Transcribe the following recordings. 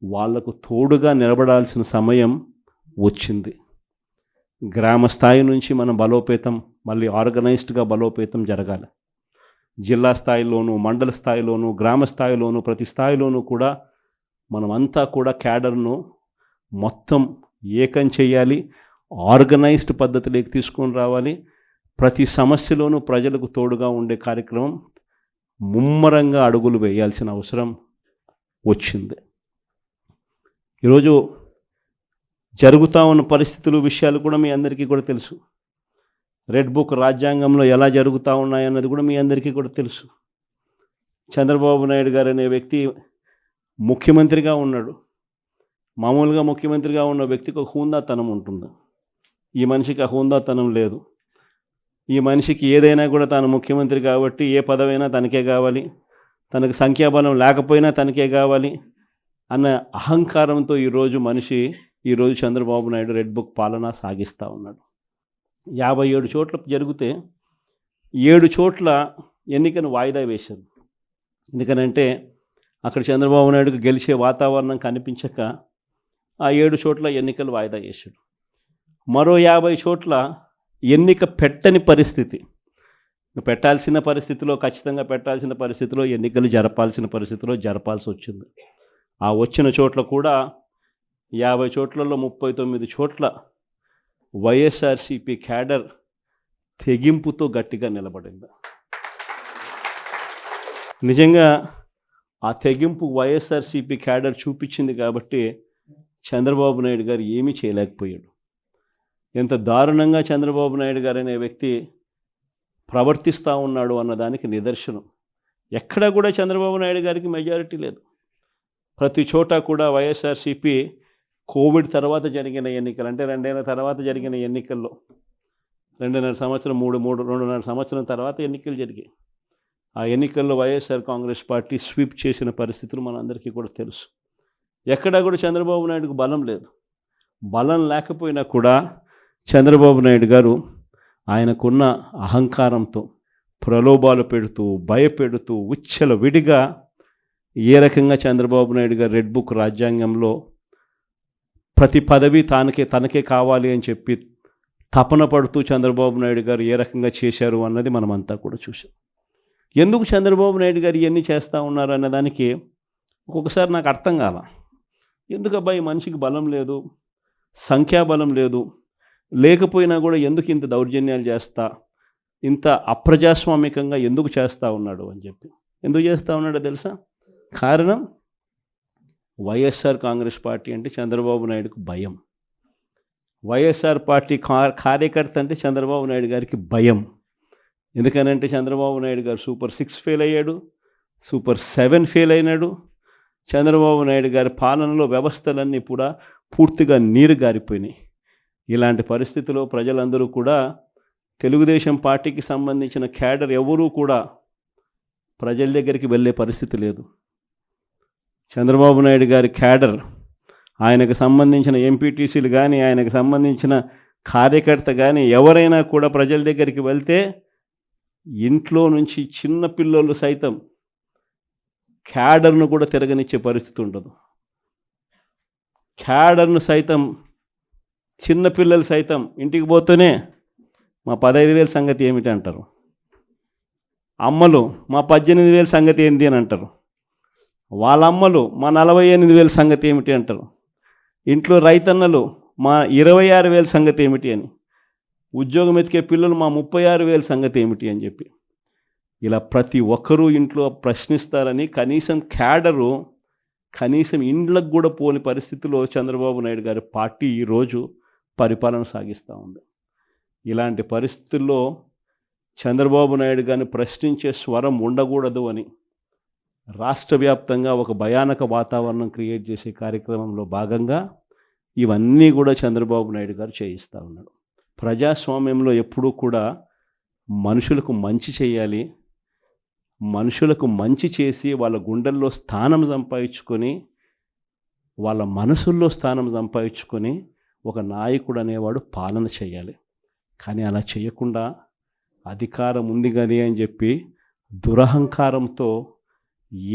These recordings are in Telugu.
వాళ్లకు తోడుగా నిలబడాల్సిన సమయం వచ్చింది. గ్రామ స్థాయి నుంచి మనం బలోపేతం, మళ్ళీ ఆర్గనైజ్డ్గా బలోపేతం జరగాలి. జిల్లా స్థాయిలోనూ, మండల స్థాయిలోనూ, గ్రామ స్థాయిలోనూ, ప్రతి స్థాయిలోనూ కూడా మనమంతా కూడా క్యాడర్ను మొత్తం ఏకం చేయాలి. ఆర్గనైజ్డ్ పద్ధతిలోకి తీసుకొని రావాలి. ప్రతి సమస్యలోనూ ప్రజలకు తోడుగా ఉండే కార్యక్రమం ముమ్మరంగా అడుగులు వేయాల్సిన అవసరం వచ్చింది. ఈరోజు జరుగుతూ ఉన్న పరిస్థితులు, విషయాలు కూడా మీ అందరికీ కూడా తెలుసు. రెడ్ బుక్ రాజ్యాంగంలో ఎలా జరుగుతూ ఉన్నాయన్నది కూడా మీ అందరికీ కూడా తెలుసు. చంద్రబాబు నాయుడు గారు అనే వ్యక్తి ముఖ్యమంత్రిగా ఉన్నాడు. మామూలుగా ముఖ్యమంత్రిగా ఉన్న వ్యక్తికి ఒక హుందాతనం ఉంటుంది. ఈ మనిషికి ఆ హుందాతనం లేదు. ఈ మనిషికి ఏదైనా కూడా తాను ముఖ్యమంత్రి కాబట్టి ఏ పదవైనా తనకే కావాలి, తనకు సంఖ్యాబలం లేకపోయినా తనకే కావాలి అన్న అహంకారంతో ఈరోజు చంద్రబాబు నాయుడు రెడ్ బుక్ పాలన సాగిస్తూ ఉన్నాడు. 57 చోట్ల జరిగితే 7 చోట్ల ఎన్నికను వాయిదా వేశారు. ఎందుకనంటే అక్కడ చంద్రబాబు నాయుడుకు గెలిచే వాతావరణం కనిపించక ఆ 7 చోట్ల ఎన్నికలు వాయిదా వేశాడు. మరో 50 చోట్ల ఎన్నిక పెట్టని పరిస్థితి, పెట్టాల్సిన పరిస్థితిలో, ఖచ్చితంగా పెట్టాల్సిన పరిస్థితిలో, ఎన్నికలు జరపాల్సిన పరిస్థితిలో జరపాల్సి వచ్చింది. ఆ వచ్చిన చోట్ల కూడా 50 చోట్లలో 39 చోట్ల వైఎస్ఆర్సీపీ క్యాడర్ తెగింపుతో గట్టిగా నిలబడింది. నిజంగా ఆ తెగింపు వైఎస్ఆర్సీపీ క్యాడర్ చూపించింది కాబట్టి చంద్రబాబు నాయుడు గారు ఏమీ చేయలేకపోయాడు. ఎంత దారుణంగా చంద్రబాబు నాయుడు గారు అనే వ్యక్తి ప్రవర్తిస్తూ ఉన్నాడు అన్నదానికి నిదర్శనం. ఎక్కడా కూడా చంద్రబాబు నాయుడు గారికి మెజారిటీ లేదు. ప్రతి చోట కూడా వైఎస్ఆర్సీపీ కోవిడ్ తర్వాత జరిగిన ఎన్నికలు, అంటే 2 ఏళ్ల తర్వాత జరిగిన ఎన్నికల్లో, 2.5 సంవత్సరం 2.5 సంవత్సరం తర్వాత ఎన్నికలు జరిగాయి. ఆ ఎన్నికల్లో వైఎస్ఆర్ కాంగ్రెస్ పార్టీ స్వీప్ చేసిన పరిస్థితులు మనందరికీ కూడా తెలుసు. ఎక్కడా కూడా చంద్రబాబు నాయుడుకు బలం లేదు. బలం లేకపోయినా కూడా చంద్రబాబు నాయుడు గారు ఆయనకున్న అహంకారంతో ప్రలోభాలు పెడుతూ, భయపెడుతూ, విచ్చలవిడిగా ఏ రకంగా చంద్రబాబు నాయుడు గారు రెడ్ బుక్ రాజ్యాంగంలో ప్రతి పదవి తనకే కావాలి అని చెప్పి తపన పడుతూ చంద్రబాబు నాయుడు గారు ఏ రకంగా చేశారు అన్నది మనమంతా కూడా చూసాం. ఎందుకు చంద్రబాబు నాయుడు గారు ఇవన్నీ చేస్తూ ఉన్నారు అన్నదానికి ఒక్కొక్కసారి నాకు అర్థం కాల. ఎందుకబ్బా ఈ మనిషికి బలం లేదు, సంఖ్యాబలం లేదు, లేకపోయినా కూడా ఎందుకు ఇంత దౌర్జన్యాలు చేస్తా, ఇంత అప్రజాస్వామికంగా ఎందుకు చేస్తూ ఉన్నాడు అని చెప్పి. ఎందుకు చేస్తూ ఉన్నాడో తెలుసా? కారణం వైఎస్ఆర్ కాంగ్రెస్ పార్టీ అంటే చంద్రబాబు నాయుడుకు భయం. వైఎస్ఆర్ పార్టీ కార్యకర్త అంటే చంద్రబాబు నాయుడు గారికి భయం. ఎందుకనంటే చంద్రబాబు నాయుడు గారు సూపర్ 6 ఫెయిల్ అయ్యాడు, సూపర్ 7 ఫెయిల్ అయినాడు. చంద్రబాబు నాయుడు గారి పాలనలో వ్యవస్థలన్నీ కూడా పూర్తిగా నీరు గారిపోయినాయి. ఇలాంటి పరిస్థితిలో ప్రజలందరూ కూడా తెలుగుదేశం పార్టీకి సంబంధించిన క్యాడర్ ఎవరూ కూడా ప్రజల దగ్గరికి వెళ్ళే పరిస్థితి లేదు. చంద్రబాబు నాయుడు గారి క్యాడర్, ఆయనకు సంబంధించిన ఎంపీటీసీలు కానీ, ఆయనకు సంబంధించిన కార్యకర్త కానీ ఎవరైనా కూడా ప్రజల దగ్గరికి వెళ్తే ఇంట్లో నుంచి చిన్న పిల్లలు సైతం క్యాడర్ను కూడా తిరగనిచ్చే పరిస్థితి ఉండదు. క్యాడర్ను సైతం, చిన్నపిల్లలు సైతం ఇంటికి పోతూనే మా 15,000 సంగతి ఏమిటి అంటారు. అమ్మలు మా 18,000 సంగతి ఏంటి అని అంటారు. వాళ్ళ అమ్మలు మా 48,000 సంగతి ఏమిటి అంటారు. ఇంట్లో రైతన్నలు మా 26,000 సంగతి ఏమిటి అని, ఉద్యోగం ఎతికే పిల్లలు మా 36,000 సంగతి ఏమిటి అని చెప్పి ఇలా ప్రతి ఒక్కరూ ఇంట్లో ప్రశ్నిస్తారని కనీసం క్యాడరు, కనీసం ఇండ్లకు కూడా పోని పరిస్థితిలో చంద్రబాబు నాయుడు గారి పార్టీ ఈరోజు పరిపాలన సాగిస్తూ ఉంది. ఇలాంటి పరిస్థితుల్లో చంద్రబాబు నాయుడు గారిని ప్రశ్నించే స్వరం ఉండకూడదు అని రాష్ట్ర వ్యాప్తంగా ఒక భయానక వాతావరణం క్రియేట్ చేసే కార్యక్రమంలో భాగంగా ఇవన్నీ కూడా చంద్రబాబు నాయుడు గారు చేయిస్తూ ఉన్నాడు. ప్రజాస్వామ్యంలో ఎప్పుడూ కూడా మనుషులకు మంచి చేయాలి, మనుషులకు మంచి చేసి వాళ్ళ గుండెల్లో స్థానం సంపాదించుకొని, వాళ్ళ మనసుల్లో స్థానం సంపాదించుకొని ఒక నాయకుడు అనేవాడు పాలన చేయాలి. కానీ అలా చేయకుండా అధికారం ఉంది కానీ అని చెప్పి దురహంకారంతో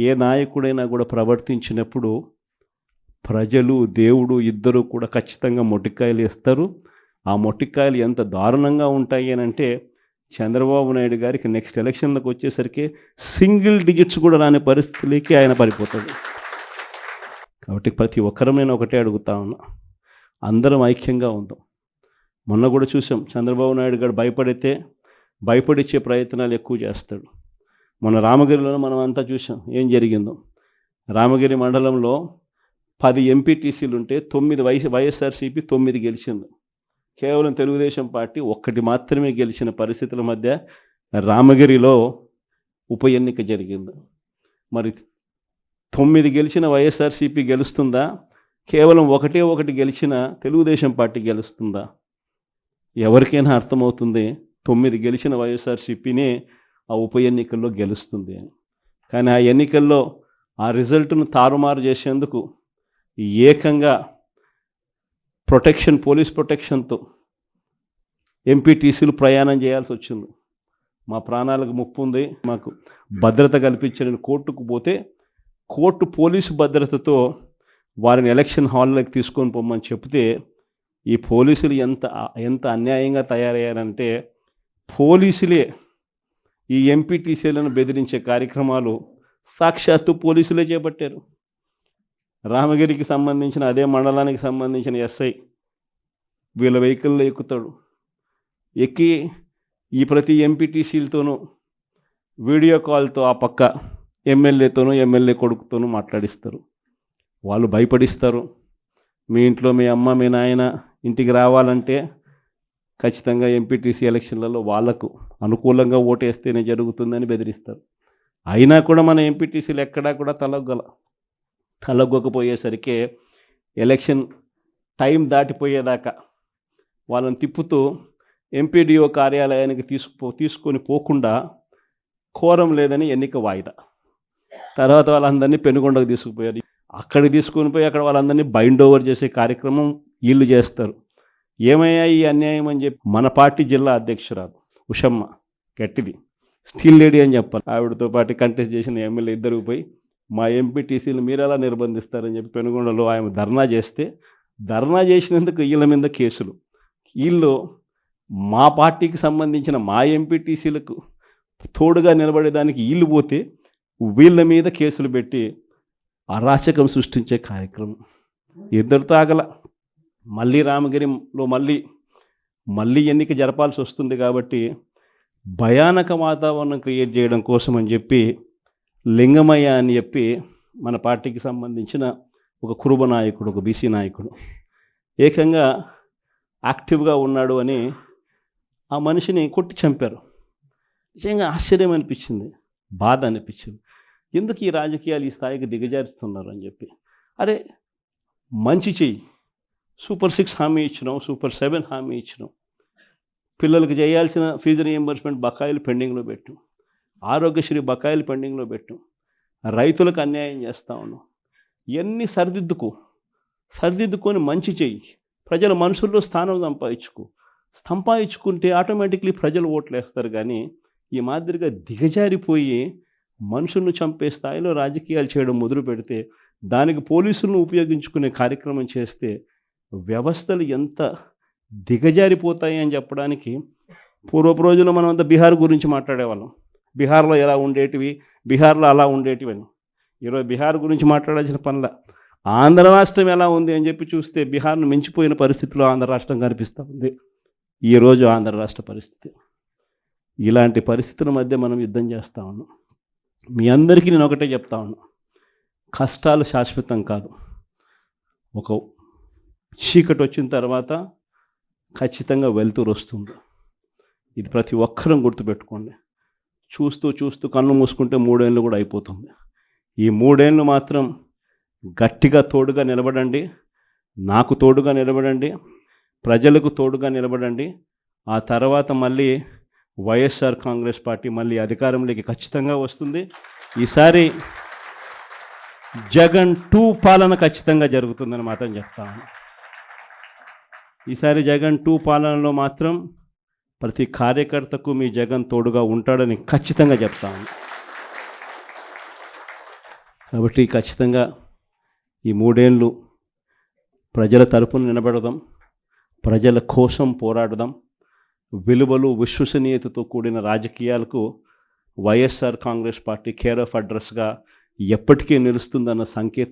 ఏ నాయకుడైనా కూడా ప్రవర్తించినప్పుడు ప్రజలు దేవుడు ఇద్దరు కూడా ఖచ్చితంగా మొట్టికాయలు వేస్తారు. ఆ మొట్టికాయలు ఎంత దారుణంగా ఉంటాయి అని అంటే చంద్రబాబు నాయుడు గారికి నెక్స్ట్ ఎలక్షన్లకు వచ్చేసరికి సింగిల్ డిజిట్స్ కూడా రాని పరిస్థితులకి ఆయన పడిపోతాడు. కాబట్టి ప్రతి ఒక్కరం నేను ఒకటే అడుగుతా ఉన్నా, అందరం ఐక్యంగా ఉందాం. మొన్న కూడా చూసాం, చంద్రబాబు నాయుడు గారు భయపడిచ్చే ప్రయత్నాలు ఎక్కువ చేస్తాడు. మన రామగిరిలో మనం అంతా చూసాం ఏం జరిగిందో. రామగిరి మండలంలో 10 ఎంపీటీసీలు ఉంటే 9 వైఎస్ఆర్సీపీ 9 గెలిచింది. కేవలం తెలుగుదేశం పార్టీ 1 మాత్రమే గెలిచిన పరిస్థితుల మధ్య రామగిరిలో ఉప ఎన్నిక జరిగింది. మరి 9 గెలిచిన వైఎస్ఆర్సీపీ గెలుస్తుందా? కేవలం 1 గెలిచిన తెలుగుదేశం పార్టీ గెలుస్తుందా? ఎవరికైనా అర్థమవుతుంది 9 గెలిచిన వైఎస్ఆర్సీపీనే ఆ ఉప ఎన్నికల్లో గెలుస్తుంది అని. కానీ ఆ ఎన్నికల్లో ఆ రిజల్ట్ను తారుమారు చేసేందుకు ఏకంగా పోలీస్ ప్రొటెక్షన్తో ఎంపీటీసీలు ప్రయాణం చేయాల్సి వచ్చింది. మా ప్రాణాలకు ముప్పు ఉంది, మాకు భద్రత కల్పించని కోర్టుకు పోతే కోర్టు పోలీసు భద్రతతో వారిని ఎలక్షన్ హాల్లోకి తీసుకొని పోమని చెప్తే ఈ పోలీసులు ఎంత అన్యాయంగా తయారయ్యారంటే, పోలీసులే ఈ ఎంపీటీసీలను బెదిరించే కార్యక్రమాలు సాక్షాత్తు పోలీసులే చేపట్టారు. రామగిరికి సంబంధించిన అదే మండలానికి సంబంధించిన ఎస్ఐ వీళ్ళ వెహికల్లో ఎక్కుతాడు. ఎక్కి ఈ ప్రతి ఎంపీటీసీలతోనూ వీడియో కాల్తో ఆ పక్క ఎమ్మెల్యేతోనూ ఎమ్మెల్యే కొడుకుతోనూ మాట్లాడిస్తారు. వాళ్ళు భయపడిస్తారు. మీ ఇంట్లో మీ అమ్మ మీ నాయన ఇంటికి రావాలంటే ఖచ్చితంగా ఎంపీటీసీ ఎలక్షన్లలో వాళ్లకు అనుకూలంగా ఓటేస్తేనే జరుగుతుందని బెదిరిస్తారు. అయినా కూడా మన ఎంపీటీసీలు ఎక్కడా కూడా తలొగ్గకపోయేసరికి ఎలక్షన్ టైం దాటిపోయేదాకా వాళ్ళని తిప్పుతూ ఎంపీడీఓ కార్యాలయానికి తీసుకొని పోకుండా కోరం లేదని ఎన్నిక వాయిదా. తర్వాత వాళ్ళందరినీ పెనుగొండకు తీసుకుపోయారు. అక్కడికి తీసుకొని పోయి అక్కడ వాళ్ళందరినీ బైండ్ ఓవర్ చేసే కార్యక్రమం వీళ్ళు చేస్తారు. ఏమయ్యా ఈ అన్యాయం అని చెప్పి మన పార్టీ జిల్లా అధ్యక్షురాలు ఉషమ్మ గట్టిది స్టీల్ లేడీ అని చెప్పాలి, ఆవిడతో పాటు కంటెస్ట్ చేసిన ఎమ్మెల్యే ఇద్దరు పోయి మా ఎంపీటీసీలు మీరు ఎలా నిర్బంధిస్తారని చెప్పి పెనుగొండలో ఆయన ధర్నా చేసినందుకు వీళ్ళ మీద కేసులు. వీళ్ళు మా పార్టీకి సంబంధించిన మా ఎంపీటీసీలకు తోడుగా నిలబడేదానికి వీళ్ళు పోతే వీళ్ళ మీద కేసులు పెట్టి అరాచకం సృష్టించే కార్యక్రమం. ఇద్దరితో ఆగల. మళ్ళీ రామగిరిలో మళ్ళీ ఎన్నిక జరపాల్సి వస్తుంది కాబట్టి భయానక వాతావరణం క్రియేట్ చేయడం కోసం అని చెప్పి లింగమయ్య అని చెప్పి మన పార్టీకి సంబంధించిన ఒక కురుబ నాయకుడు, ఒక బీసీ నాయకుడు ఏకంగా యాక్టివ్గా ఉన్నాడు అని ఆ మనిషిని కొట్టి చంపారు. నిజంగా ఆశ్చర్యం అనిపించింది, బాధ అనిపించింది. ఎందుకు ఈ రాజకీయాలు ఈ స్థాయికి దిగజారుస్తున్నారు అని చెప్పి. అరే మంచి చెయ్యి, సూపర్ 6 హామీ ఇచ్చినాం, సూపర్ 7 హామీ ఇచ్చినాం, పిల్లలకు చేయాల్సిన ఫీజు రీయింబర్స్మెంట్ బకాయిలు పెండింగ్లో పెట్టు, ఆరోగ్యశ్రీ బకాయిలు పెండింగ్లో పెట్టు, రైతులకు అన్యాయం చేస్తూ ఉన్నాం. ఇవన్నీ సరిదిద్దుకొని మంచి చెయ్యి, ప్రజల మనసుల్లో స్థానం సంపాదించుకుంటే ఆటోమేటిక్లీ ప్రజలు ఓట్లు వేస్తారు. కానీ ఈ మాదిరిగా దిగజారిపోయి మనుషులను చంపే స్థాయిలో రాజకీయాలు చేయడం మొదలు పెడితే, దానికి పోలీసులను ఉపయోగించుకునే కార్యక్రమం చేస్తే వ్యవస్థలు ఎంత దిగజారిపోతాయి అని చెప్పడానికి పూర్వపు రోజుల్లో మనం అంతా బీహార్ గురించి మాట్లాడేవాళ్ళం. బీహార్లో ఎలా ఉండేటివి, బీహార్లో అలా ఉండేటివి అని. ఈరోజు బీహార్ గురించి మాట్లాడాల్సిన పనుల ఆంధ్ర రాష్ట్రం ఎలా ఉంది అని చెప్పి చూస్తే బీహార్ను మించిపోయిన పరిస్థితిలో ఆంధ్ర రాష్ట్రం కనిపిస్తూ ఉంది ఈరోజు ఆంధ్ర రాష్ట్ర పరిస్థితి. ఇలాంటి పరిస్థితుల మధ్య మనం యుద్ధం చేస్తూ ఉన్నాం. మీ అందరికీ నేను ఒకటే చెప్తా ఉన్నా, కష్టాలు శాశ్వతం కాదు. ఒక చీకటి వచ్చిన తర్వాత ఖచ్చితంగా వెలుతురు వస్తుంది. ఇది ప్రతి ఒక్కరం గుర్తుపెట్టుకోండి. చూస్తూ కన్ను మూసుకుంటే 3 ఏళ్ళు కూడా అయిపోతుంది. ఈ 3 ఏళ్ళు మాత్రం గట్టిగా తోడుగా నిలబడండి, నాకు తోడుగా నిలబడండి, ప్రజలకు తోడుగా నిలబడండి. ఆ తర్వాత మళ్ళీ వైఎస్ఆర్ కాంగ్రెస్ పార్టీ మళ్ళీ అధికారంలోకి ఖచ్చితంగా వస్తుంది. ఈసారి జగన్ 2 పాలన ఖచ్చితంగా జరుగుతుందని మాత్రం చెప్తాను. ఈసారి జగన్ 2 పాలనలో మాత్రం ప్రతి కార్యకర్తకు మీ జగన్ తోడుగా ఉంటాడని ఖచ్చితంగా చెప్తాను. కాబట్టి ఖచ్చితంగా ఈ 3 ఏళ్ళు ప్రజల తరపున నిలబడదాం, ప్రజల కోసం పోరాడదాం. విలువలు, విశ్వసనీయతతో కూడిన రాజకీయాలకు వైఎస్ఆర్ కాంగ్రెస్ పార్టీ కేర్ ఆఫ్ అడ్రస్గా ఎప్పటికీ నిలుస్తుందన్న సంకేతం